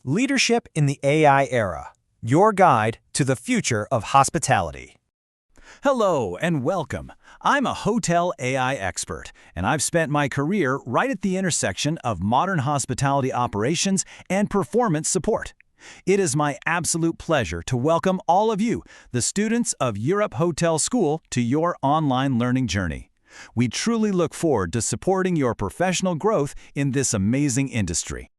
Leadership in the AI Era, your guide to the future of hospitality. Hello and welcome. I'm a hotel AI expert, and I've spent my career right at the intersection of modern hospitality operations and performance support. It is my absolute pleasure to welcome all of you, the students of Europe Hotel School, to your online learning journey. We truly look forward to supporting your professional growth in this amazing industry.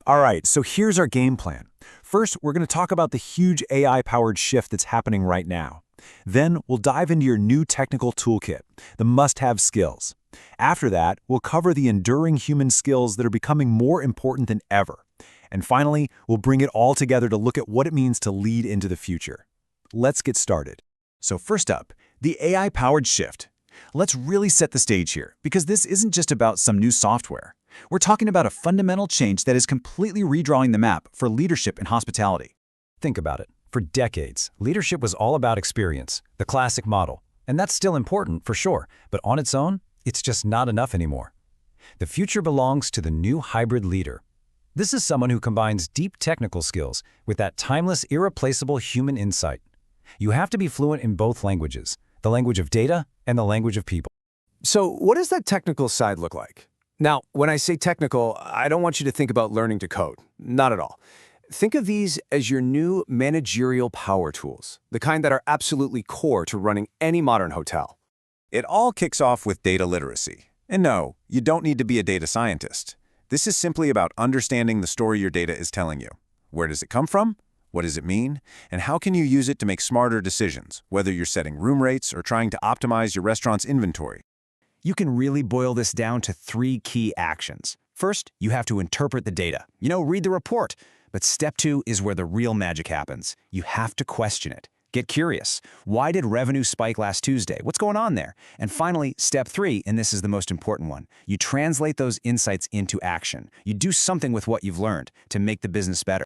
All right, so here's our game plan. First, we're going to talk about the huge AI-powered shift that's happening right now. Then, we'll dive into your new technical toolkit, the must-have skills. After that, we'll cover the enduring human skills that are becoming more important than ever. And finally, we'll bring it all together to look at what it means to lead into the future. Let's get started. So first up, the AI-powered shift. Let's really set the stage here, because this isn't just about some new software. We're talking about a fundamental change that is completely redrawing the map for leadership in hospitality. Think about it. For decades, leadership was all about experience, the classic model. And that's still important, for sure, but on its own, it's just not enough anymore. The future belongs to the new hybrid leader. This is someone who combines deep technical skills with that timeless, irreplaceable human insight. You have to be fluent in both languages, the language of data and the language of people. So what does that technical side look like? Now, when I say technical, I don't want you to think about learning to code. Not at all. Think of these as your new managerial power tools, the kind that are absolutely core to running any modern hotel. It all kicks off with data literacy. And no, you don't need to be a data scientist. This is simply about understanding the story your data is telling you. Where does it come from? What does it mean? And how can you use it to make smarter decisions, whether you're setting room rates or trying to optimize your restaurant's inventory? You can really boil this down to 3 key actions. First, you have to interpret the data. Read the report. But step 2 is where the real magic happens. You have to question it. Get curious. Why did revenue spike last Tuesday? What's going on there? And finally, step 3, and this is the most important one, you translate those insights into action. You do something with what you've learned to make the business better.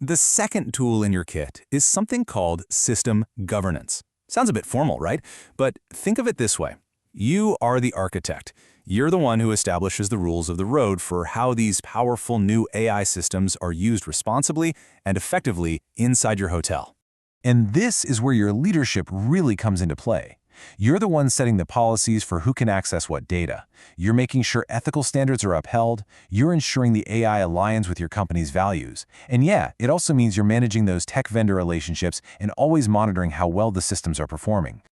The second tool in your kit is something called system governance. Sounds a bit formal, right? But think of it this way. You are the architect. You're the one who establishes the rules of the road for how these powerful new AI systems are used responsibly and effectively inside your hotel. And this is where your leadership really comes into play. You're the one setting the policies for who can access what data. You're making sure ethical standards are upheld. You're ensuring the AI aligns with your company's values. And yeah, it also means you're managing those tech vendor relationships and always monitoring how well the systems are performing.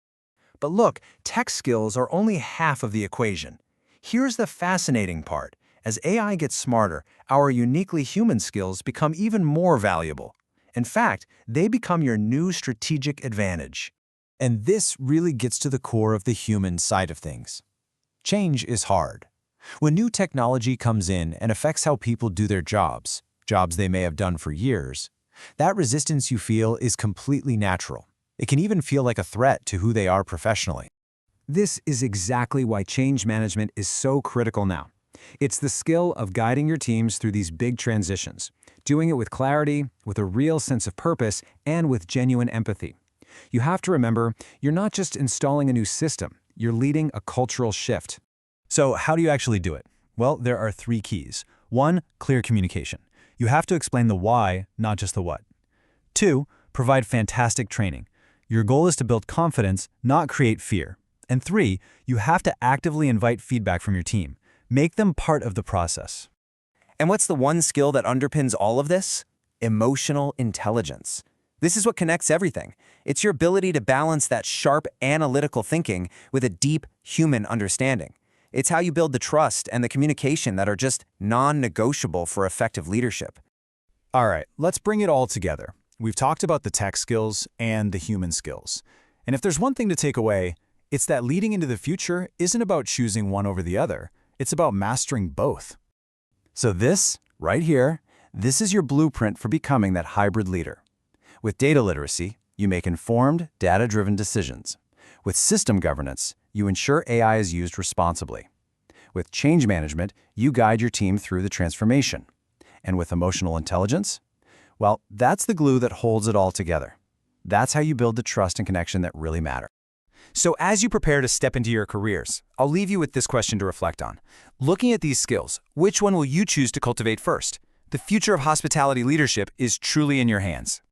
But look, tech skills are only half of the equation. Here's the fascinating part. As AI gets smarter, our uniquely human skills become even more valuable. In fact, they become your new strategic advantage. And this really gets to the core of the human side of things. Change is hard. When new technology comes in and affects how people do their jobs they may have done for years, that resistance you feel is completely natural. It can even feel like a threat to who they are professionally. This is exactly why change management is so critical now. It's the skill of guiding your teams through these big transitions, doing it with clarity, with a real sense of purpose, and with genuine empathy. You have to remember, you're not just installing a new system, you're leading a cultural shift. So how do you actually do it? Well, there are 3 keys. 1, clear communication. You have to explain the why, not just the what. 2, provide fantastic training. Your goal is to build confidence, not create fear. And 3, you have to actively invite feedback from your team. Make them part of the process. And what's the one skill that underpins all of this? Emotional intelligence. This is what connects everything. It's your ability to balance that sharp analytical thinking with a deep human understanding. It's how you build the trust and the communication that are just non-negotiable for effective leadership. All right, let's bring it all together. We've talked about the tech skills and the human skills. And if there's one thing to take away, it's that leading into the future isn't about choosing one over the other. It's about mastering both. So this, right here, this is your blueprint for becoming that hybrid leader. With data literacy, you make informed, data-driven decisions. With system governance, you ensure AI is used responsibly. With change management, you guide your team through the transformation. And with emotional intelligence, well, that's the glue that holds it all together. That's how you build the trust and connection that really matter. So as you prepare to step into your careers, I'll leave you with this question to reflect on. Looking at these skills, which one will you choose to cultivate first? The future of hospitality leadership is truly in your hands.